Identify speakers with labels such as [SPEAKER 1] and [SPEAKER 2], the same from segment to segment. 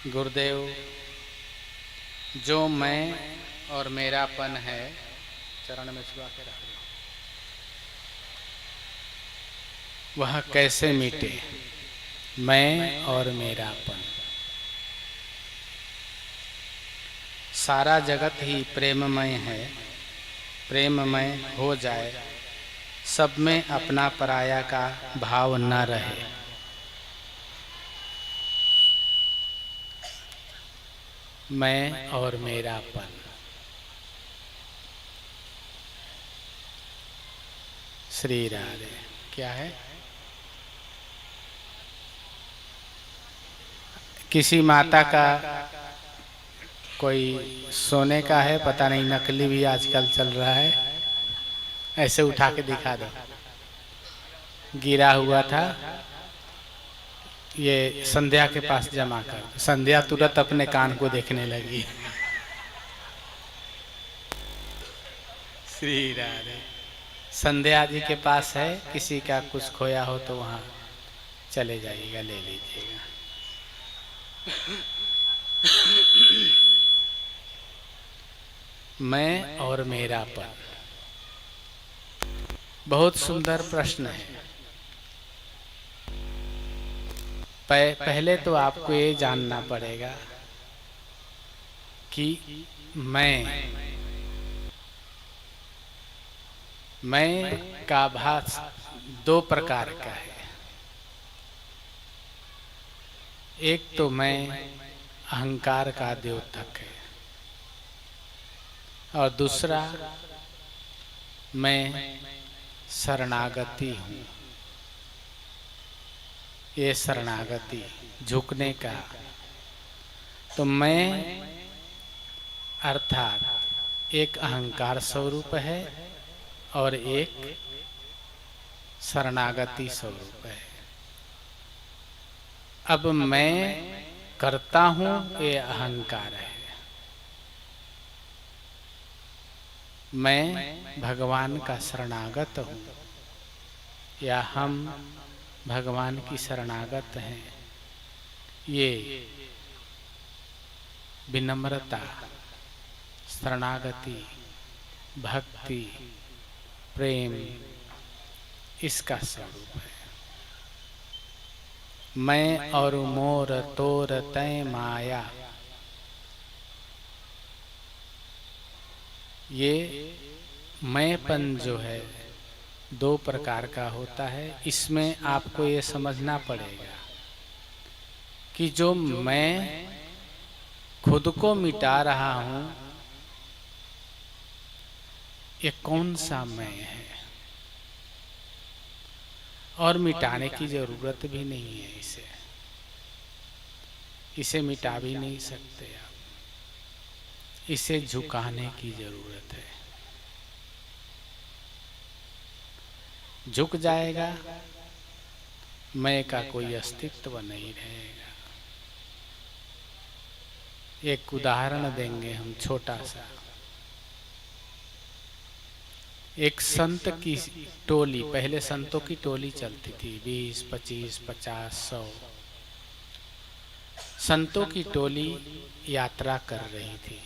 [SPEAKER 1] गुरुदेव, जो मैं और मेरापन है, चरण में छुआ के रख लो, वह कैसे मिटे? मैं और मेरापन। सारा जगत ही प्रेममय है, प्रेममय हो जाए, सब में अपना पराया का भाव न रहे। मैं और मेरापन। श्री राधे। क्या है? किसी माता का कोई सोने का है, पता नहीं, नकली भी आजकल चल रहा है। ऐसे उठा के दिखा दो। गिरा हुआ था, ये संध्या के पास जमा कर। संध्या तुरंत अपने कान को देखने लगी। श्री राधे। संध्या जी के पास है, किसी का कुछ खोया हो तो वहाँ चले जाइएगा, ले लीजिएगा। मैं और मेरापन, बहुत सुंदर प्रश्न है। पहले तो आपको ये जानना पड़ेगा कि मैं का भास दो प्रकार का है। एक तो मैं अहंकार का द्योतक है, और दूसरा मैं शरणागति हूँ। ये शरणागति, झुकने का। तो मैं अर्थात एक अहंकार स्वरूप है और एक शरणागति स्वरूप है। अब मैं करता हूँ, ये अहंकार है। मैं भगवान का शरणागत हूँ, या हम भगवान की शरणागत हैं। ये विनम्रता, शरणागति, भक्ति, प्रेम, इसका स्वरूप है। मैं और मोर तोर तय माया, ये मैंपन जो है दो प्रकार का होता है। इसमें आपको ये समझना पड़ेगा कि जो मैं खुद को मिटा रहा हूं, ये कौन सा मैं है, और मिटाने की जरूरत भी नहीं है। इसे मिटा भी नहीं सकते आप। इसे झुकाने की जरूरत है। झुक जाएगा, मैं का कोई अस्तित्व नहीं रहेगा। एक उदाहरण देंगे हम, छोटा सा। एक संत की टोली, पहले संतों की टोली चलती थी, 20, 25, 50, 100 संतों की टोली यात्रा कर रही थी।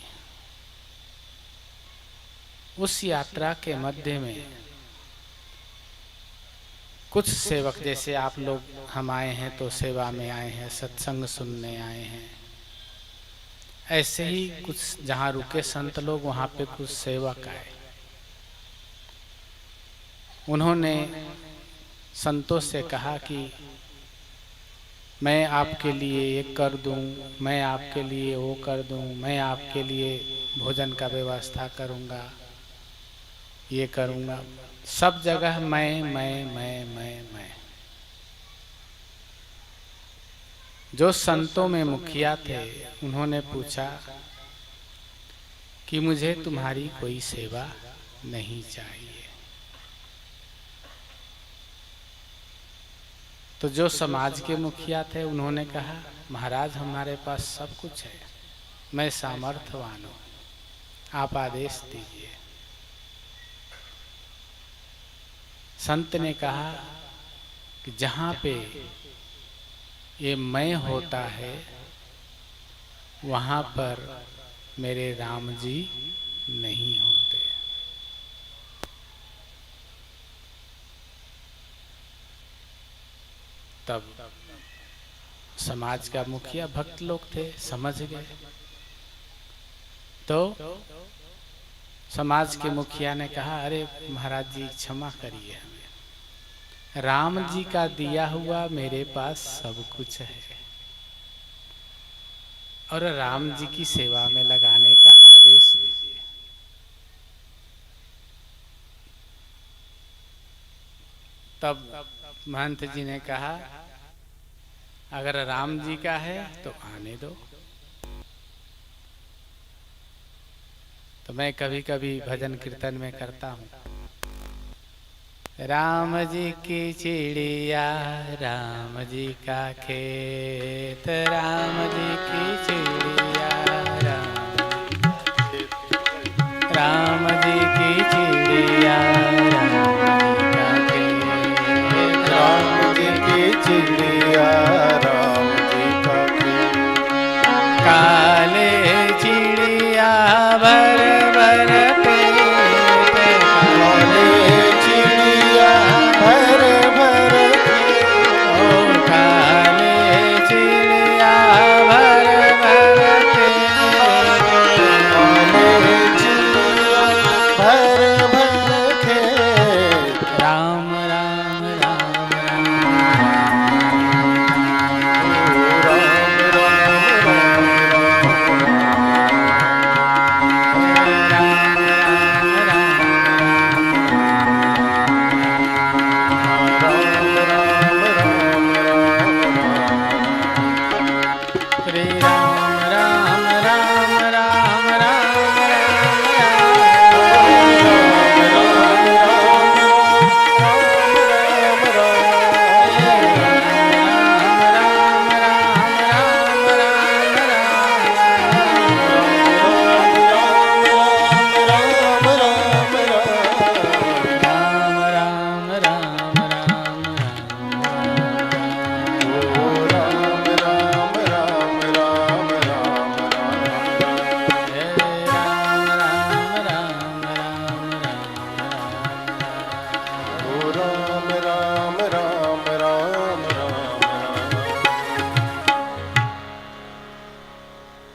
[SPEAKER 1] उस यात्रा के मध्य में कुछ सेवक, जैसे आप लोग हम आए हैं तो सेवा में आए हैं, सत्संग सुनने आए हैं, ऐसे ही कुछ जहाँ रुके संत लोग, वहाँ पे कुछ सेवक आए। उन्होंने संतों से कहा कि मैं आपके लिए ये कर दूं, मैं आपके लिए वो कर दूं, मैं आपके लिए भोजन का व्यवस्था करूंगा, ये करूंगा। सब जगह मैं। जो संतों में मुखिया थे, उन्होंने पूछा कि मुझे तुम्हारी कोई सेवा नहीं चाहिए। तो जो समाज के मुखिया थे, उन्होंने कहा, महाराज हमारे पास सब कुछ है, मैं सामर्थ्यवान हूं, आप आदेश दीजिए। संत ने कहा कि जहाँ पे ये मैं होता है, वहाँ पर मेरे राम जी नहीं होते। तब समाज का मुखिया भक्त लोग थे, समझ गए। तो समाज के मुखिया ने कहा, अरे महाराज जी क्षमा करिए हमें, राम जी का दिया हुआ मेरे पास सब कुछ है और राम जी की सेवा में लगाने का आदेश दीजिए। तब महंत जी ने कहा, अगर राम जी का है तो आने दो। तो मैं कभी कभी भजन कीर्तन में करता हूँ, राम जी की चिड़िया राम जी का खेत, राम जी की चिड़िया राम जी की चिड़िया राम जी का खेत, राम जी की चिड़िया राम जी का खेत, काले चिड़िया भर भर पेट, काले चिड़िया भर भर पेट, ओ काले चिड़िया भर भर पेट, काले चिड़िया भर भर खेत, राम राम राम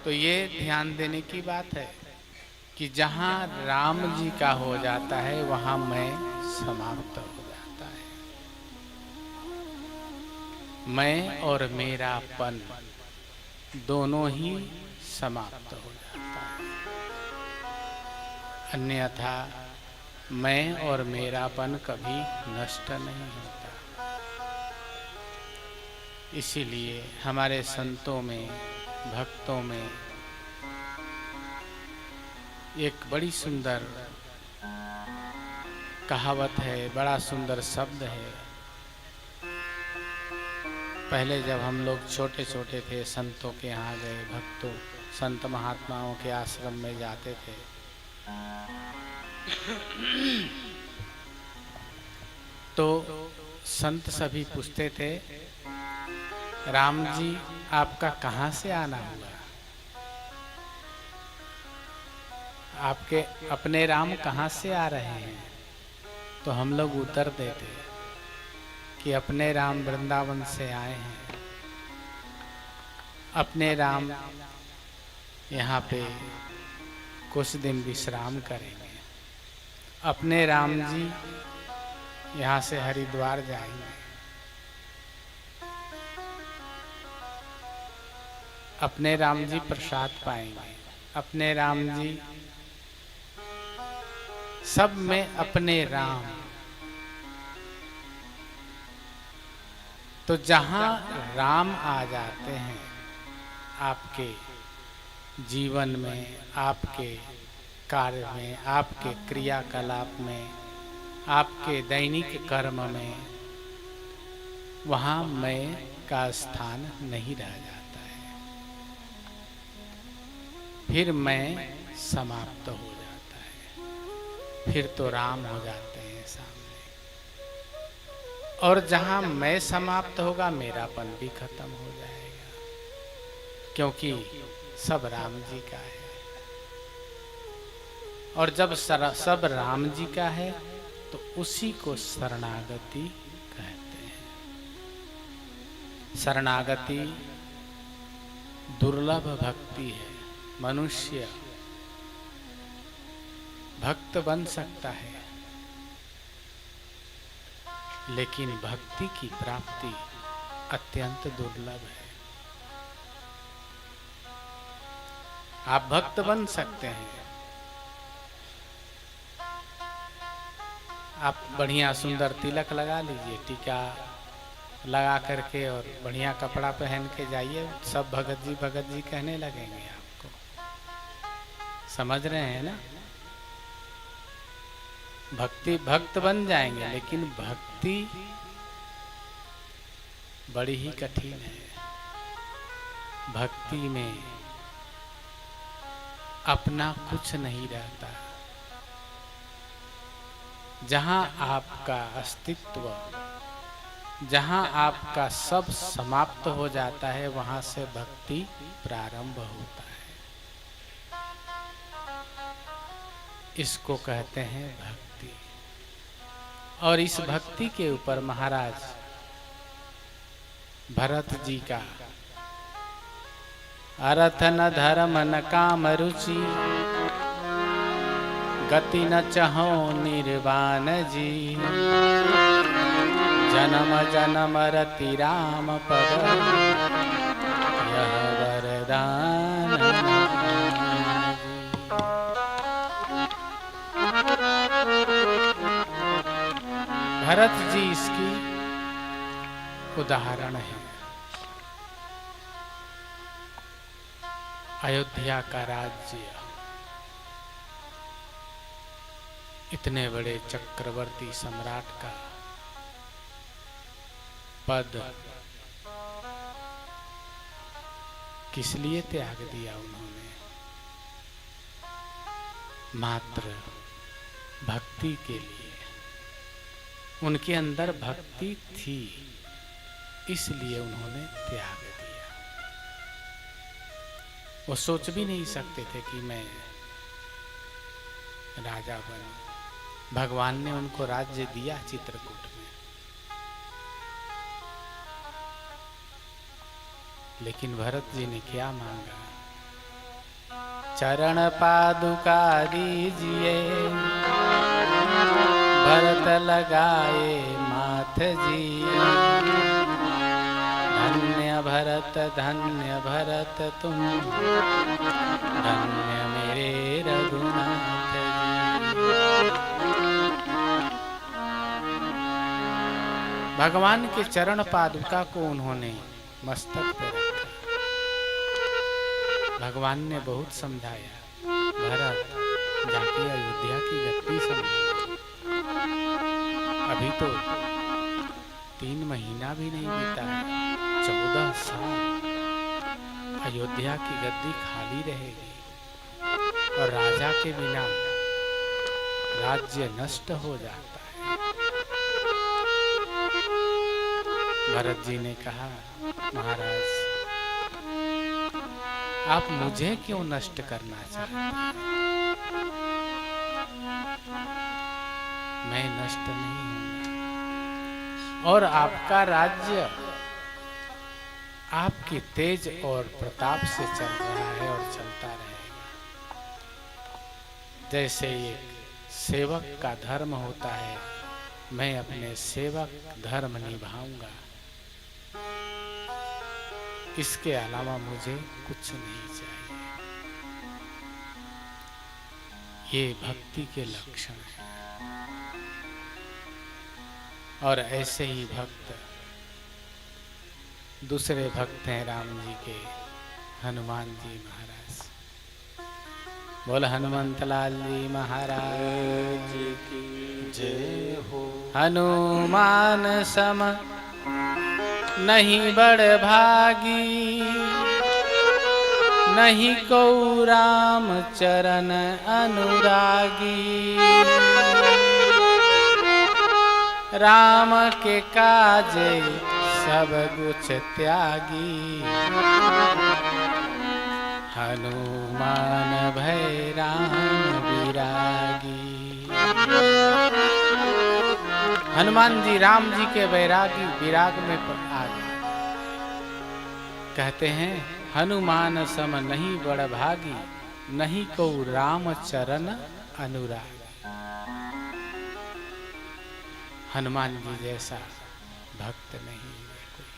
[SPEAKER 1] तो ये ध्यान देने की बात है कि जहाँ राम जी का हो जाता है वहाँ मैं समाप्त हो जाता है। मैं और मेरापन दोनों ही समाप्त हो जाता है। अन्यथा मैं और मेरापन कभी नष्ट नहीं होता। इसीलिए हमारे संतों में, भक्तों में एक बड़ी सुंदर कहावत है, बड़ा सुंदर शब्द है। पहले जब हम लोग छोटे छोटे थे, संतों के यहाँ गए, भक्तों संत महात्माओं के आश्रम में जाते थे, तो संत सभी पूछते थे, राम जी आपका कहाँ से आना हुआ? आपके अपने राम कहाँ से आ रहे हैं? तो हम लोग उत्तर देते कि अपने राम वृंदावन से आए हैं। अपने राम यहाँ पे कुछ दिन विश्राम करेंगे। अपने राम जी यहाँ से हरिद्वार जाएंगे। अपने राम जी प्रसाद पाएंगे। अपने राम जी, सब में अपने राम। तो जहाँ राम आ जाते हैं आपके जीवन में, आपके कार्य में, आपके क्रियाकलाप में, आपके दैनिक कर्म में, वहाँ मैं का स्थान नहीं रह जाता है। फिर मैं समाप्त हो जाता है। फिर तो राम हो जाते हैं सामने। और जहाँ मैं समाप्त होगा, मेरापन भी खत्म हो जाएगा। क्योंकि सब राम जी का है। और जब सब राम जी का है तो उसी को शरणागति कहते हैं। शरणागति दुर्लभ भक्ति है। मनुष्य भक्त बन सकता है, लेकिन भक्ति की प्राप्ति अत्यंत दुर्लभ है। आप भक्त बन सकते हैं, आप बढ़िया सुंदर तिलक लगा लीजिए, टीका लगा करके और बढ़िया कपड़ा पहन के जाइए, सब भगत जी कहने लगेंगे आपको। समझ रहे हैं ना? भक्त बन जाएंगे, लेकिन भक्ति बड़ी ही कठिन है। भक्ति में अपना कुछ नहीं रहता। जहां आपका अस्तित्व, जहां आपका सब समाप्त हो जाता है, वहां से भक्ति प्रारंभ होता है। इसको कहते हैं भक्ति। और इस भक्ति के ऊपर महाराज भरत जी का अर्थ न धर्म न काम रुचि, गति न चहो निर्वाण जी, जन्म जन्म रति राम पद, यह वरदान। भरत जी इसकी उदाहरण है। अयोध्या का राज्य, इतने बड़े चक्रवर्ती सम्राट का पद किस लिए त्याग दिया उन्होंने? मात्र भक्ति के लिए। उनके अंदर भक्ति थी, इसलिए उन्होंने त्याग दिया। वो सोच भी नहीं सकते थे कि मैं राजा बनूं। भगवान ने उनको राज्य दिया चित्रकूट में, लेकिन भरत जी ने क्या मांगा? चरण पादुका दीजिए, भरत लगाए माथ जी, धन्य भरत तुम, धन्य मेरे रघुनाथ जी। भगवान के चरण पादुका को उन्होंने मस्तक पे रखा। भगवान ने बहुत समझाया, भरत जाके अयोध्या की गद्दी संभाल। अभी तो 3 महीना भी नहीं बीता है, 14 साल अयोध्या की गद्दी खाली रहेगी और राजा के बिना राज्य नष्ट हो जाता है। भरत जी ने कहा, महाराज आप मुझे क्यों नष्ट करना चाहते हैं? मैं नष्ट नहीं हूंगा, और आपका राज्य आपके तेज और प्रताप से चल रहा है और चलता रहेगा। जैसे एक सेवक का धर्म होता है, मैं अपने सेवक धर्म निभाऊंगा, इसके अलावा मुझे कुछ नहीं चाहिए। ये भक्ति के लक्षण हैं। और ऐसे ही भक्त दूसरे भक्त हैं राम जी के, हनुमान जी महाराज। बोल हनुमंत लाल जी महाराज की जय हो। हनुमान सम नहीं बड़ भागी, नहीं को राम चरण अनुरागी, राम के काजे सब कुछ त्यागी, हनुमान भय राम विरागी। हनुमान जी राम जी के वैरागी विराग में आ गए। कहते हैं हनुमान सम नहीं बड़ भागी, नहीं को राम चरण अनुराग। हनुमान जी जैसा भक्त नहीं है कोई।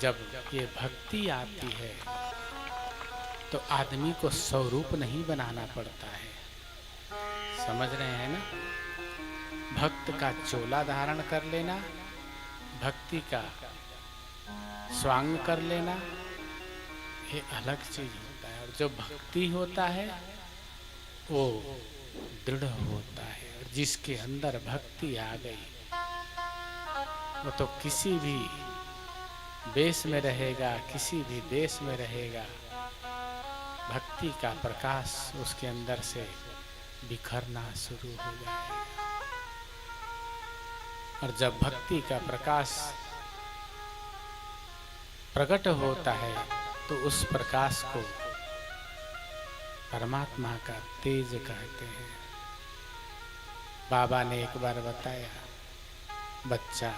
[SPEAKER 1] जब ये भक्ति आती है तो आदमी को स्वरूप नहीं बनाना पड़ता है। समझ रहे हैं ना? भक्त का चोला धारण कर लेना, भक्ति का स्वांग कर लेना, ये अलग चीज होता है। और जो भक्ति होता है वो दृढ़ होता है। और जिसके अंदर भक्ति आ गई वो तो किसी भी देश में रहेगा, किसी भी देश में रहेगा, भक्ति का प्रकाश उसके अंदर से बिखरना शुरू हो जाएगा। और जब भक्ति का प्रकाश प्रकट होता है तो उस प्रकाश को परमात्मा का तेज कहते हैं। बाबा ने एक बार बताया, बच्चा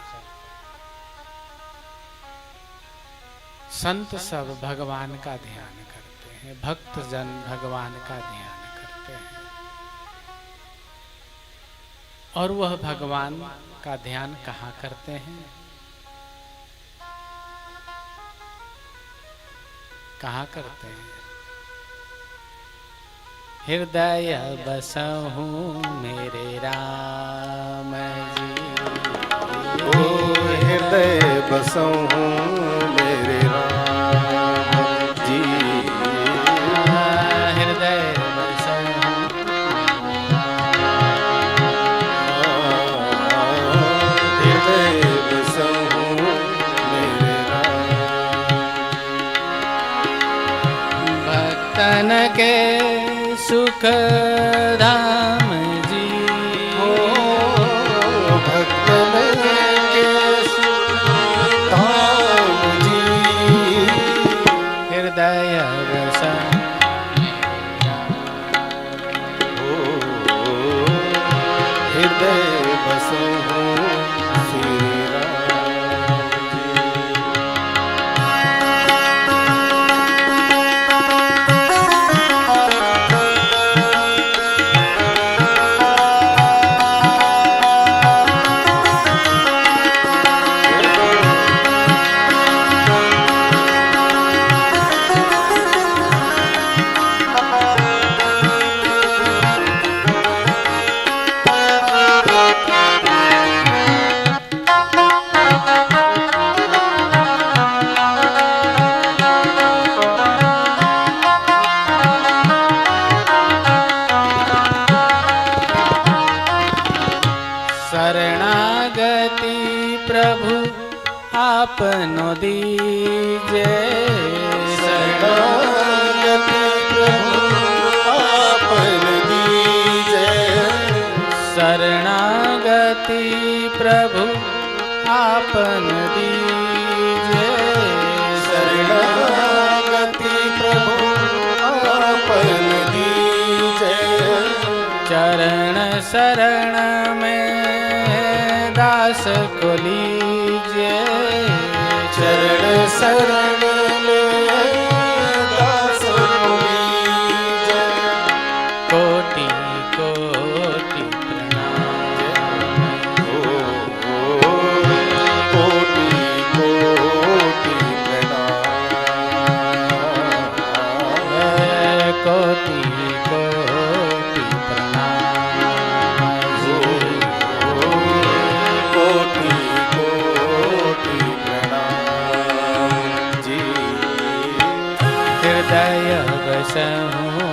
[SPEAKER 1] संत सब भगवान का ध्यान करते हैं, भक्त जन भगवान का ध्यान करते हैं। और वह भगवान का ध्यान कहाँ करते हैं? कहाँ करते हैं? हृदय बसहु मेरे राम जी,
[SPEAKER 2] ओ हृदय बसहु मेरे राम जी,
[SPEAKER 1] हृदय बसहु
[SPEAKER 2] हृदय बसहु मेरे राम।
[SPEAKER 1] भक्तन के सुख धाम जी,
[SPEAKER 2] ओ भक्तन के सुख धाम जी,
[SPEAKER 1] हृदय बसहु
[SPEAKER 2] ओ हृदय बसहु श्री राम जी।
[SPEAKER 1] शरणागति प्रभु आपनो दीजे,
[SPEAKER 2] शरणागति प्रभु आपन दीजे,
[SPEAKER 1] शरणागति प्रभु आपन दीजे,
[SPEAKER 2] शरणागति प्रभु आपन दीजे,
[SPEAKER 1] चरण शरण में दास को लीजे,
[SPEAKER 2] चरण शरण में दास को लीजे,
[SPEAKER 1] कोटि कोटि प्रणाम।
[SPEAKER 2] कोटि कोटि प्रणाम,
[SPEAKER 1] कोटि कोटि प्रणाम।
[SPEAKER 2] कोटि कोटि प्रणाम जी।
[SPEAKER 1] हृदय बसहु